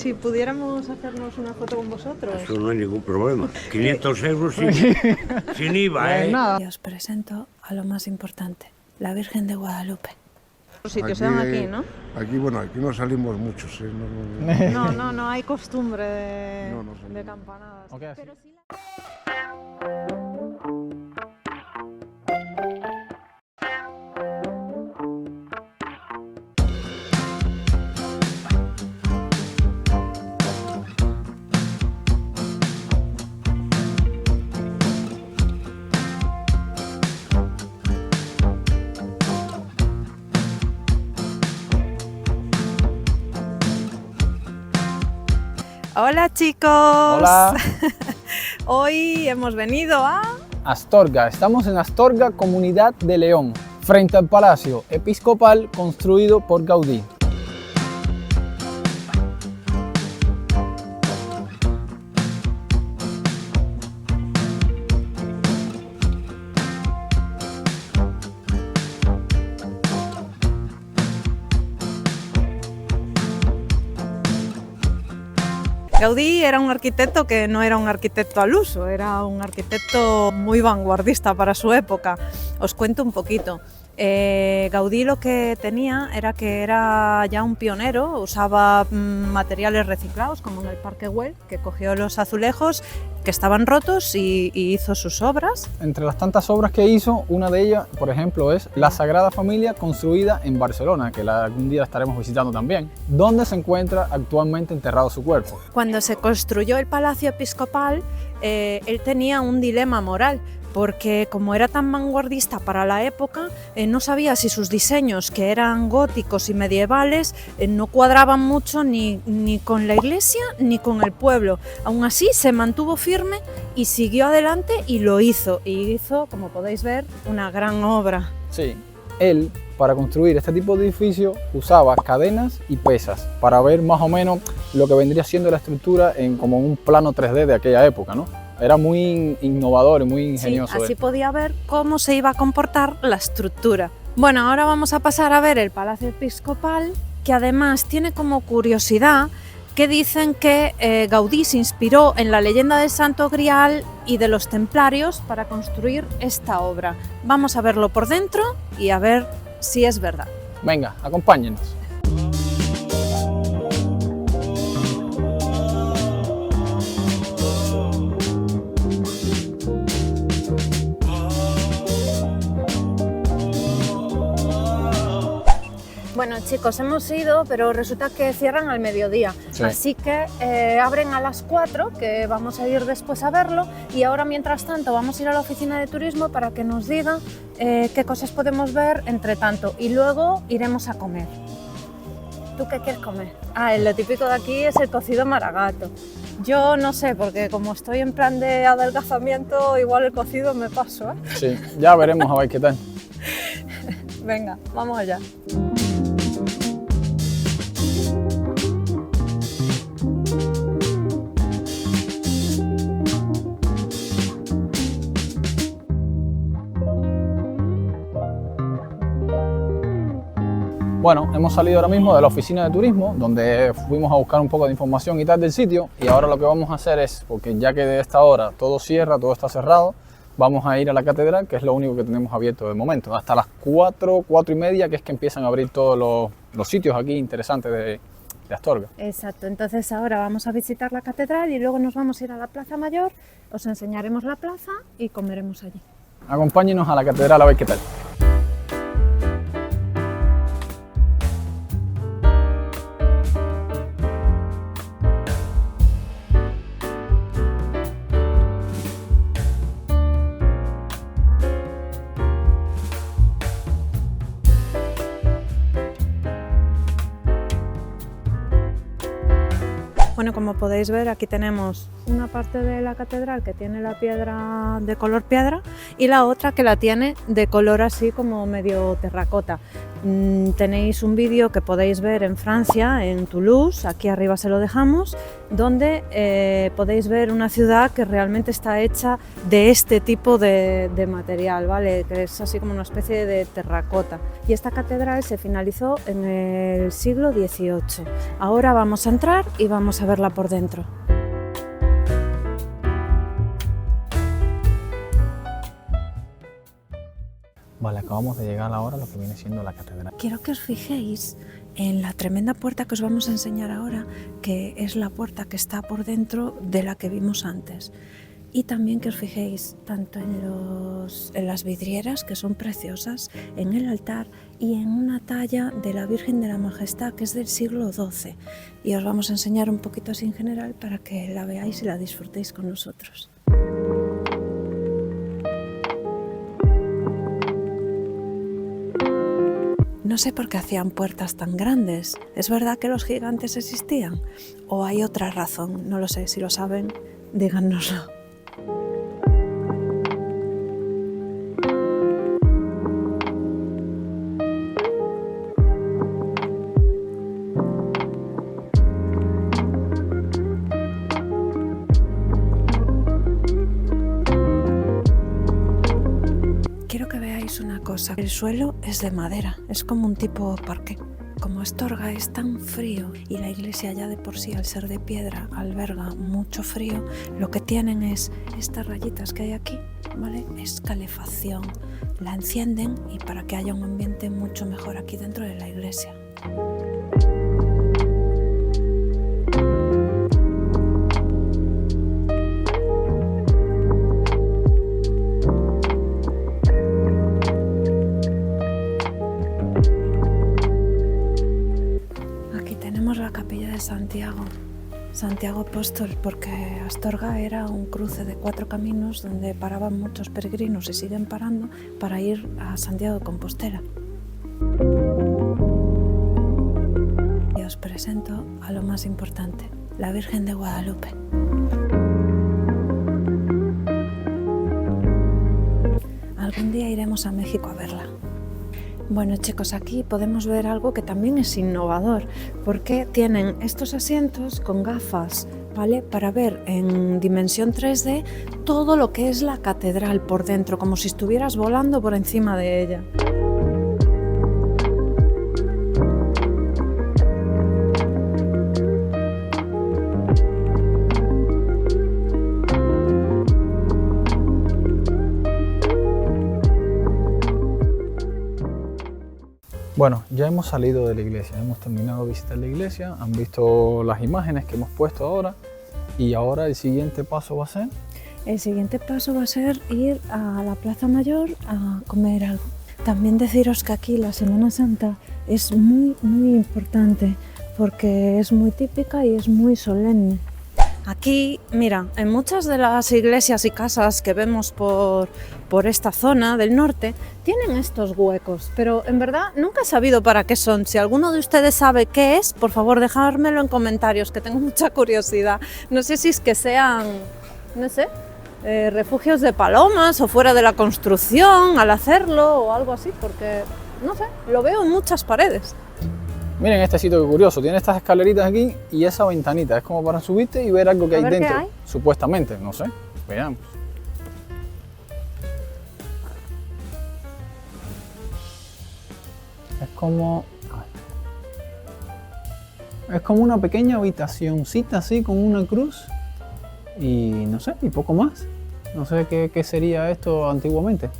si pudiéramos hacernos una foto con vosotros. Eso no hay ningún problema. 500 euros sin IVA, ¿eh? Nada. Y os presento a lo más importante, la Virgen de Guadalupe. Los sitios se dan aquí, ¿no? Aquí, bueno, aquí no salimos muchos, ¿eh? No hay costumbre de campanadas. Okay, Pero sí Hola chicos. Hola. Hoy hemos venido a Astorga. Estamos en Astorga, Comunidad de León, frente al Palacio Episcopal construido por Gaudí. Gaudí era un arquitecto que no era un arquitecto al uso, era un arquitecto muy vanguardista para su época. Os cuento un poquito. Gaudí lo que tenía era que era ya un pionero, usaba materiales reciclados como en el Parque Güell, que cogió los azulejos que estaban rotos y hizo sus obras. Entre las tantas obras que hizo, una de ellas, por ejemplo, es la Sagrada Familia construida en Barcelona, que algún día estaremos visitando también, donde se encuentra actualmente enterrado su cuerpo. Cuando se construyó el Palacio Episcopal, él tenía un dilema moral, porque como era tan vanguardista para la época, no sabía si sus diseños, que eran góticos y medievales, no cuadraban mucho ni con la iglesia ni con el pueblo. Aún así se mantuvo firme y siguió adelante y lo hizo. Y hizo, como podéis ver, una gran obra. Sí, él para construir este tipo de edificio usaba cadenas y pesas para ver más o menos lo que vendría siendo la estructura como un plano 3D de aquella época, ¿no? Era muy innovador y muy ingenioso. Sí, así podía ver cómo se iba a comportar la estructura. Bueno, ahora vamos a pasar a ver el Palacio Episcopal, que además tiene como curiosidad que dicen que Gaudí se inspiró en la leyenda del Santo Grial y de los templarios para construir esta obra. Vamos a verlo por dentro y a ver si es verdad. Venga, acompáñenos. Bueno chicos, hemos ido, pero resulta que cierran al mediodía, sí. Así que abren a las 4, que vamos a ir después a verlo, y ahora mientras tanto vamos a ir a la oficina de turismo para que nos digan qué cosas podemos ver entre tanto, y luego iremos a comer. ¿Tú qué quieres comer? Lo típico de aquí es el cocido maragato. Yo no sé, porque como estoy en plan de adelgazamiento, igual el cocido me paso, ¿eh? Sí, ya veremos a ver qué tal. Venga, vamos allá. Bueno, hemos salido ahora mismo de la oficina de turismo, donde fuimos a buscar un poco de información y tal del sitio, y ahora lo que vamos a hacer es, porque ya que de esta hora todo cierra, todo está cerrado, vamos a ir a la catedral, que es lo único que tenemos abierto de momento, hasta las 4, 4 y media, que es que empiezan a abrir todos los sitios aquí interesantes de Astorga. Exacto, entonces ahora vamos a visitar la catedral y luego nos vamos a ir a la Plaza Mayor, os enseñaremos la plaza y comeremos allí. Acompáñenos a la catedral a ver qué tal. Bueno, como podéis ver, aquí tenemos una parte de la catedral que tiene la piedra de color piedra y la otra que la tiene de color así como medio terracota. Tenéis un vídeo que podéis ver en Francia, en Toulouse, aquí arriba se lo dejamos, donde podéis ver una ciudad que realmente está hecha de este tipo de material, ¿vale? Que es así como una especie de terracota. Y esta catedral se finalizó en el siglo XVIII. Ahora vamos a entrar y vamos a verla por dentro. Vale, acabamos de llegar ahora a lo que viene siendo la catedral. Quiero que os fijéis en la tremenda puerta que os vamos a enseñar ahora, que es la puerta que está por dentro de la que vimos antes. Y también que os fijéis tanto en las vidrieras, que son preciosas, en el altar y en una talla de la Virgen de la Majestad, que es del siglo XII. Y os vamos a enseñar un poquito así en general para que la veáis y la disfrutéis con nosotros. No sé por qué hacían puertas tan grandes. ¿Es verdad que los gigantes existían? ¿O hay otra razón? No lo sé. Si lo saben, díganoslo. Quiero que veáis una cosa. El suelo es de madera, es como un tipo parqué. Como Astorga es tan frío y la iglesia ya de por sí, al ser de piedra, alberga mucho frío, lo que tienen es estas rayitas que hay aquí, ¿vale? Es calefacción. La encienden y para que haya un ambiente mucho mejor aquí dentro de la iglesia. La capilla de Santiago Apóstol, porque Astorga era un cruce de 4 caminos donde paraban muchos peregrinos y siguen parando para ir a Santiago de Compostela. Y os presento a lo más importante, la Virgen de Guadalupe. Algún día iremos a México a verla. Bueno chicos, aquí podemos ver algo que también es innovador, porque tienen estos asientos con gafas, ¿vale? Para ver en dimensión 3D todo lo que es la catedral por dentro, como si estuvieras volando por encima de ella. Bueno, ya hemos salido de la iglesia, hemos terminado de visitar la iglesia, han visto las imágenes que hemos puesto ahora y ahora el siguiente paso va a ser... El siguiente paso va a ser ir a la Plaza Mayor a comer algo. También deciros que aquí la Semana Santa es muy importante porque es muy típica y es muy solemne. Aquí, mira, en muchas de las iglesias y casas que vemos por esta zona del norte, tienen estos huecos, pero en verdad nunca he sabido para qué son. Si alguno de ustedes sabe qué es, por favor dejármelo en comentarios, que tengo mucha curiosidad. No sé si es que sean, no sé, refugios de palomas o fuera de la construcción al hacerlo o algo así, porque, no sé, lo veo en muchas paredes. Miren este sitio que curioso, tiene estas escaleritas aquí y esa ventanita, es como para subirte y ver algo que hay dentro, hay. Supuestamente, no sé, veamos. Es como una pequeña habitacioncita así con una cruz y no sé, y poco más. No sé qué sería esto antiguamente.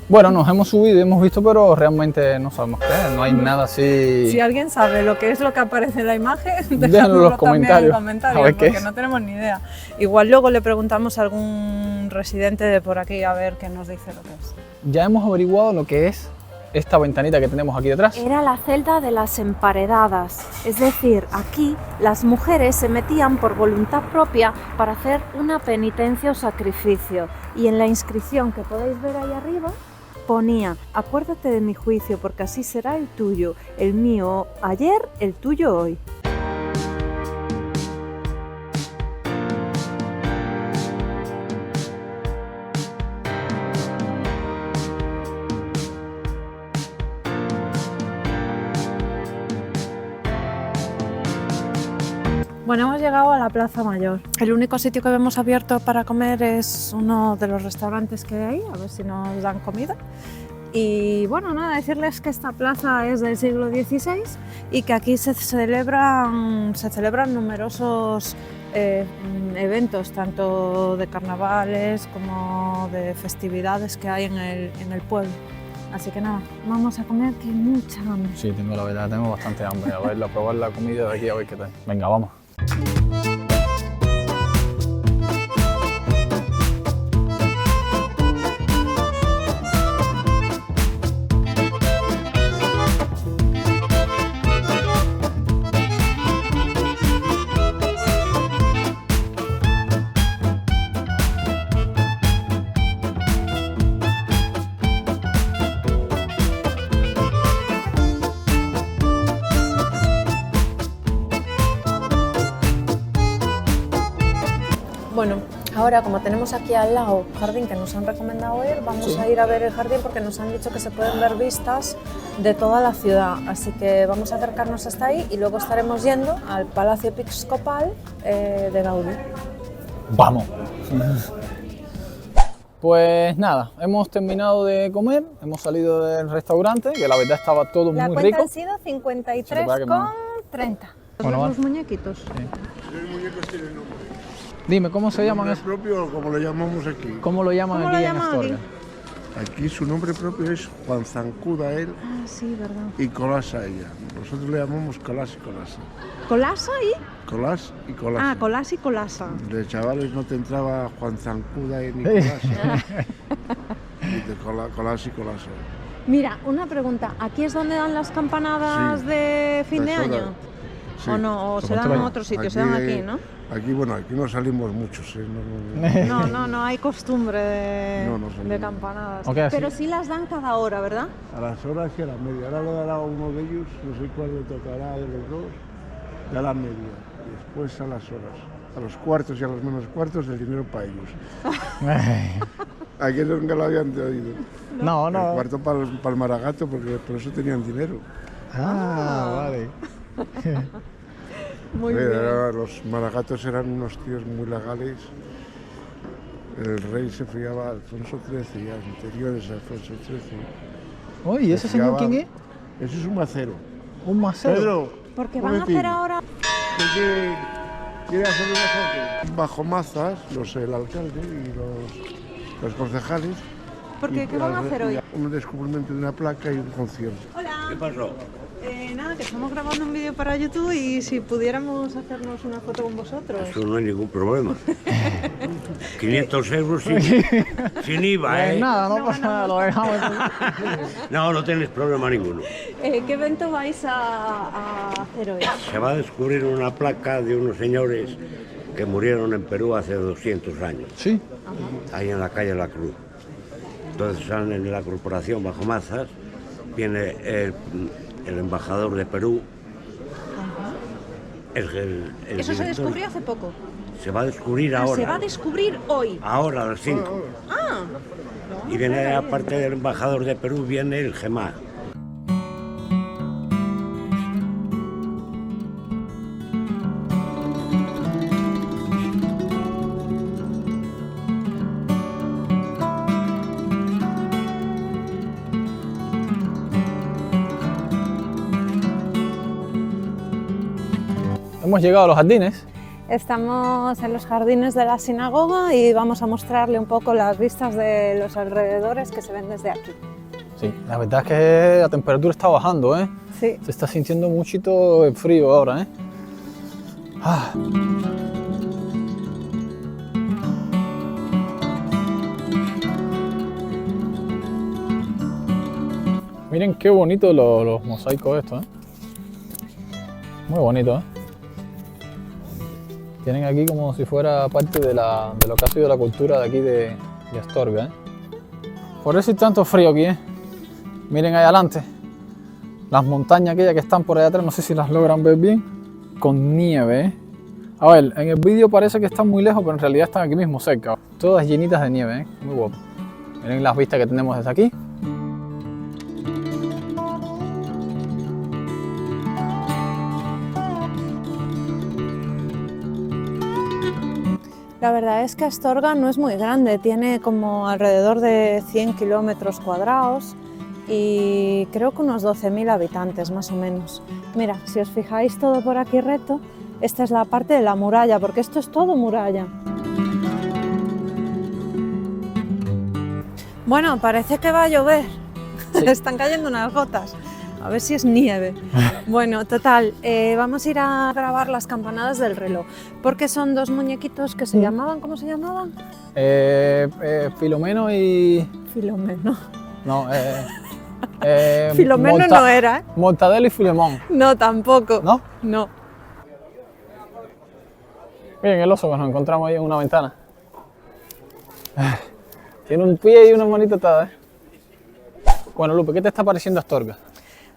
Bueno, nos hemos subido y hemos visto, pero realmente no sabemos qué es, no hay nada así... Si alguien sabe lo que es lo que aparece en la imagen, déjanos en los comentarios, a ver porque no tenemos ni idea. Igual luego le preguntamos a algún residente de por aquí a ver qué nos dice lo que es. Ya hemos averiguado lo que es esta ventanita que tenemos aquí detrás. Era la celda de las emparedadas, es decir, aquí las mujeres se metían por voluntad propia para hacer una penitencia o sacrificio. Y en la inscripción que podéis ver ahí arriba, ponía: acuérdate de mi juicio, porque así será el tuyo, el mío ayer, el tuyo hoy. Bueno, hemos llegado a la Plaza Mayor. El único sitio que vemos abierto para comer es uno de los restaurantes que hay, a ver si nos dan comida. Y bueno, nada, decirles que esta plaza es del siglo XVI y que aquí se celebran numerosos eventos, tanto de carnavales como de festividades que hay en el pueblo. Así que nada, vamos a comer, que hay mucha hambre. Sí, la verdad, tengo bastante hambre. A probar la comida de aquí, a ver qué tal. Venga, vamos. Bueno, ahora como tenemos aquí al lado un jardín que nos han recomendado ir, vamos a ir a ver el jardín porque nos han dicho que se pueden ver vistas de toda la ciudad. Así que vamos a acercarnos hasta ahí y luego estaremos yendo al Palacio Episcopal de Gaudí. ¡Vamos! Pues nada, hemos terminado de comer, hemos salido del restaurante, que la verdad estaba todo muy rico. La cuenta han sido 53,30. Bueno, los muñequitos. Sí. Los muñecos tienen nombre. Dime, ¿cómo se llaman ¿Nombre eso? propio o como lo llamamos aquí? ¿Cómo lo llaman ¿Cómo aquí lo en llaman Astorga? Aquí su nombre propio es Juan Zancuda él Ah, sí, verdad. y Colasa ella. Nosotros le llamamos Colás y Colasa. ¿Colasa y? Colás y Colasa. Ah, Colás y Colasa. De chavales no te entraba Juan Zancuda ni Colasa. Y de Colás y Colasa. Mira, una pregunta. ¿Aquí es donde dan las campanadas Sí. de fin de Las horas. año? Sí. ¿O no? ¿O se dan en otro sitio? Se dan aquí, ¿no? Aquí, bueno, aquí no salimos muchos, ¿eh? No hay costumbre de, No, no son- de campanadas. Ok, así. Pero sí las dan cada hora, ¿verdad? A las horas y a la media. Ahora lo dará uno de ellos, no sé cuál le tocará de los dos, y a la media. Y después a las horas. A los cuartos y a los menos cuartos, el dinero para ellos. Aquí nunca lo habían oído. No, El no. cuarto para el maragato, porque por eso tenían dinero. Vale. Muy Los maragatos eran unos tíos muy legales. El rey se fiaba a Alfonso XIII y a anteriores a Alfonso XIII. Oye, ¿y ese señor quién es? Ese es un macero. Un macero. Pedro, Porque un van a momentín. hacer ahora... ¿Qué quiere hacer una foto? Bajo mazas, el alcalde y los concejales. Porque, Y ¿qué van a hacer hoy? Un descubrimiento de una placa y un concierto. ¿Qué pasó? Nada, que estamos grabando un vídeo para YouTube y si pudiéramos hacernos una foto con vosotros. Eso no hay ningún problema. 500 euros sin IVA, ¿eh? Nada, no pasa nada, lo dejamos. No tenéis problema ninguno. ¿Qué evento vais a hacer hoy? Se va a descubrir una placa de unos señores que murieron en Perú hace 200 años, Sí. ahí en la calle La Cruz. Entonces salen en la corporación Bajo Mazas, viene el embajador de Perú, el Eso se director. descubrió hace poco. Se va a descubrir ahora. Se va a descubrir hoy. Ahora a las 5. Ah, Y viene, aparte del embajador de Perú, viene el GEMA. Hemos llegado a los jardines. estamos en los jardines de la sinagoga y vamos a mostrarle un poco las vistas de los alrededores que se ven desde aquí. Sí, la verdad es que la temperatura está bajando, ¿eh? Sí. Se está sintiendo muchito el frío ahora, ¿eh? Ah. Miren qué bonito los mosaicos estos, ¿eh? Muy bonito, ¿eh? Tienen aquí como si fuera parte de lo que ha sido la cultura de aquí de Astorga, ¿eh? Por eso hay tanto frío aquí, ¿eh? Miren ahí adelante, las montañas aquellas que están por allá atrás, no sé si las logran ver bien, con nieve, ¿eh? A ver, en el vídeo parece que están muy lejos, pero en realidad están aquí mismo cerca. Todas llenitas de nieve, ¿eh? Muy guapo. Miren las vistas que tenemos desde aquí. La verdad es que Astorga no es muy grande, tiene como alrededor de 100 kilómetros cuadrados y creo que unos 12.000 habitantes más o menos. Mira, si os fijáis todo por aquí recto, esta es la parte de la muralla, porque esto es todo muralla. Bueno, parece que va a llover, Sí. Están cayendo unas gotas. A ver si es nieve. Bueno, total, vamos a ir a grabar las campanadas del reloj, porque son dos muñequitos que se llamaban, ¿cómo se llamaban? Filomeno y... Filomeno. No, Filomeno no era, ¿eh? Mortadelo y Filemón, No, tampoco. ¿no? No. Miren el oso que nos encontramos ahí en una ventana. Tiene un pie y una manita atada, ¿eh? Bueno, Lupe, ¿qué te está pareciendo Astorga?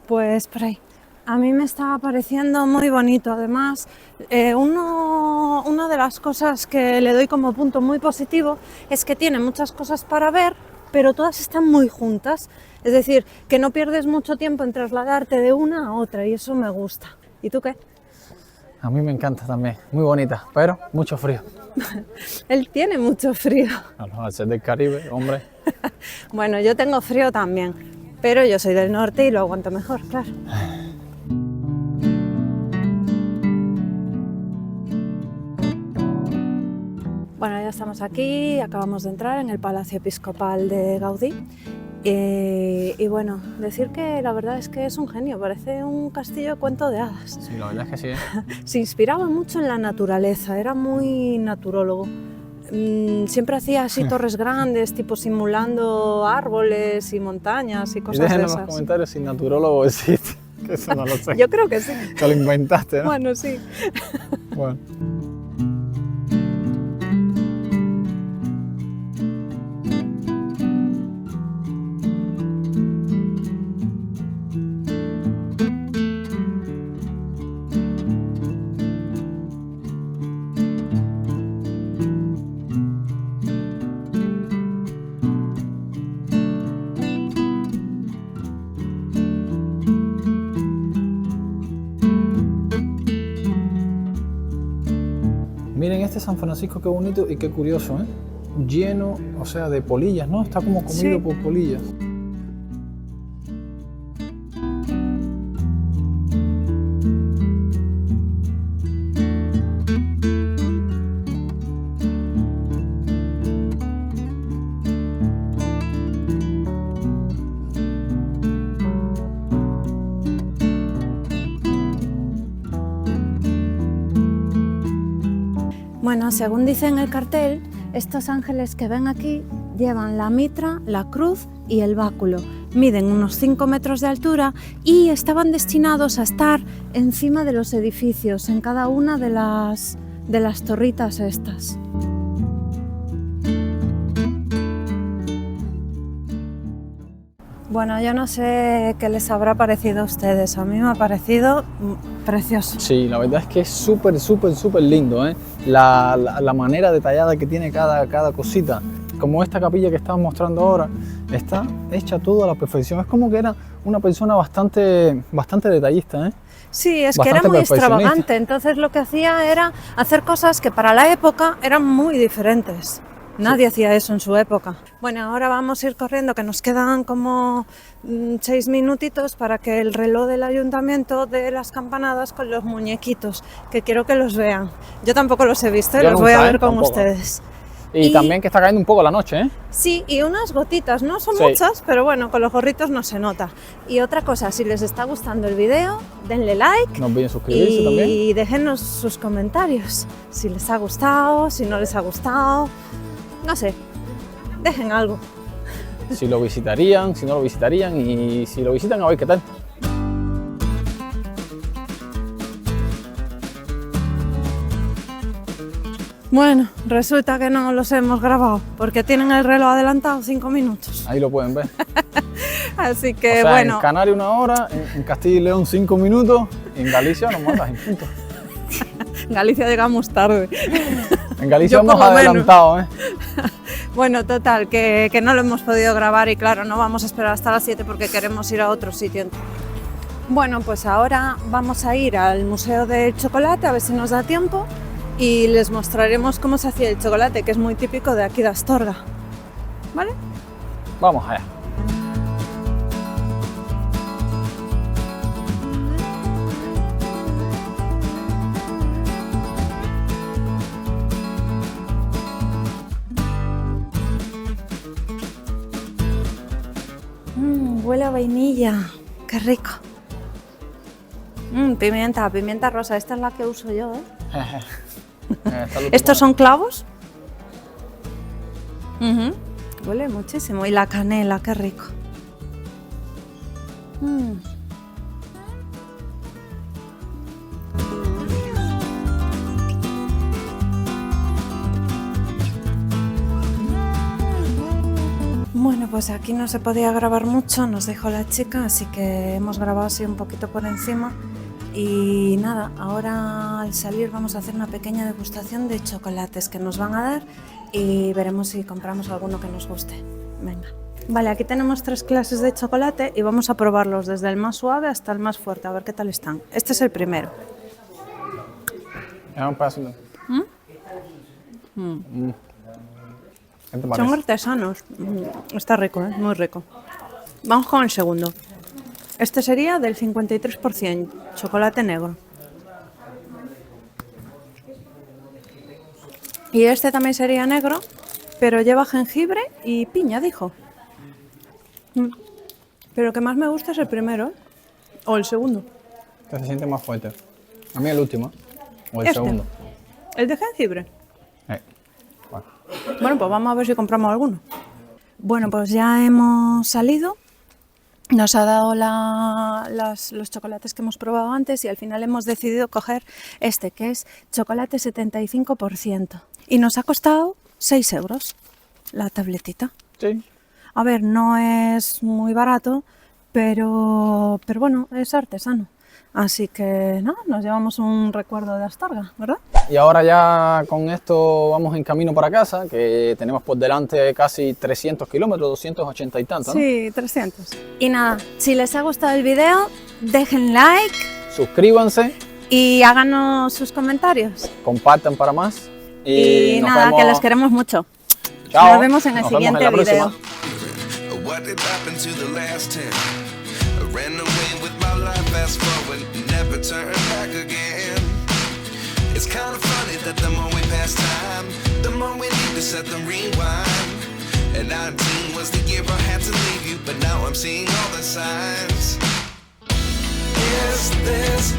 Pues por ahí. A mí me está pareciendo muy bonito. Además, una de las cosas que le doy como punto muy positivo es que tiene muchas cosas para ver, pero todas están muy juntas. Es decir, que no pierdes mucho tiempo en trasladarte de una a otra y eso me gusta. ¿Y tú qué? A mí me encanta también, muy bonita, pero mucho frío. Él tiene mucho frío. Al ser del Caribe, hombre. Bueno, yo tengo frío también, pero yo soy del norte y lo aguanto mejor, claro. Bueno, ya estamos aquí, acabamos de entrar en el Palacio Episcopal de Gaudí. Y bueno, decir que la verdad es que es un genio, parece un castillo de cuento de hadas. Sí, la verdad es que sí, ¿eh? Se inspiraba mucho en la naturaleza, era muy naturólogo. Siempre hacía así torres grandes, tipo simulando árboles y montañas y Y cosas de dejen en los esas. comentarios si naturólogo existe, que eso no lo sé. Yo creo que sí. Que lo inventaste, ¿no? Bueno, sí. Bueno. Miren este San Francisco, qué bonito y qué curioso, ¿eh? Lleno, o sea, de polillas, ¿no? Está como comido Sí. por polillas. Bueno, según dice en el cartel, estos ángeles que ven aquí llevan la mitra, la cruz y el báculo. Miden unos 5 metros de altura y estaban destinados a estar encima de los edificios, en cada una de las torritas estas. Bueno, yo no sé qué les habrá parecido a ustedes, a mí me ha parecido precioso. Sí, la verdad es que es súper, súper, súper lindo, ¿eh? La manera detallada que tiene cada cosita. Como esta capilla que estamos mostrando ahora, está hecha todo a la perfección. Es como que era una persona bastante detallista, ¿eh? Sí, es que era Bastante muy perfeccionista. extravagante, entonces lo que hacía era hacer cosas que para la época eran muy diferentes. Nadie hacía eso en su época. Bueno, ahora vamos a ir corriendo, que nos quedan como 6 minutitos para que el reloj del ayuntamiento dé las campanadas con los muñequitos, que quiero que los vean. Yo tampoco los he visto y Yo los nunca, voy a ver con tampoco. ustedes. Y también que está cayendo un poco la noche, ¿eh? Sí, y unas gotitas, no son Sí. muchas, pero bueno, con los gorritos no se nota. Y otra cosa, si les está gustando el vídeo, denle like. No olviden suscribirse Y también. déjenos sus comentarios, si les ha gustado, si no les ha gustado, no sé, dejen algo. Si lo visitarían, si no lo visitarían y si lo visitan, a ver qué tal. Bueno, resulta que no los hemos grabado porque tienen el reloj adelantado 5 minutos. Ahí lo pueden ver. Así O que sea, bueno, en Canarias 1 hora, en Castilla y León 5 minutos, y en Galicia nos mandas en punto. en Galicia llegamos tarde. En Galicia Yo por hemos lo menos. adelantado, ¿eh? Bueno, total, que no lo hemos podido grabar y claro, no vamos a esperar hasta las 7 porque queremos ir a otro sitio. Bueno, pues ahora vamos a ir al Museo del Chocolate a ver si nos da tiempo y les mostraremos cómo se hacía el chocolate, que es muy típico de aquí de Astorga. ¿Vale? Vamos allá. Huele a vainilla, qué rico. Pimienta rosa, esta es la que uso yo, ¿eh? ¿Estos son clavos? Huele muchísimo. Y la canela, qué rico. Bueno, pues aquí no se podía grabar mucho, nos dejó la chica, así que hemos grabado así un poquito por encima. Y nada, ahora al salir vamos a hacer una pequeña degustación de chocolates que nos van a dar y veremos si compramos alguno que nos guste. Venga. Vale, aquí tenemos 3 clases de chocolate y vamos a probarlos desde el más suave hasta el más fuerte, a ver qué tal están. Este es el primero. ¿Qué te parece? Son artesanos. Está rico, muy rico. Vamos con el segundo. Este sería del 53%, chocolate negro. Y este también sería negro, pero lleva jengibre y piña, dijo. Pero el que más me gusta es el primero, ¿eh? O el segundo. Este se siente más fuerte. A mí el último, o el segundo. ¿El de jengibre? Bueno. Bueno, pues vamos a ver si compramos alguno. Bueno, pues ya hemos salido. Nos ha dado los chocolates que hemos probado antes y al final hemos decidido coger este, que es chocolate 75%. Y nos ha costado 6 euros la tabletita. Sí. A ver, no es muy barato, pero bueno, es artesano. Así que nada, nos llevamos un recuerdo de Astorga, ¿verdad? Y ahora ya con esto vamos en camino para casa, que tenemos por delante casi 300 kilómetros, 280 y tanto, ¿no? Sí, 300. Y nada, si les ha gustado el video, dejen like. Suscríbanse. Y háganos sus comentarios. Compartan para más. Y nos nada, vemos. que los queremos mucho. Chao. Nos vemos en el siguiente video. What did happen to the last 10? I ran away with my life, fast forward, never turn back again. It's kind of funny that the more we pass time, the more we need to set the rewind. And 19 was the year I had to leave you, but now I'm seeing all the signs. Is this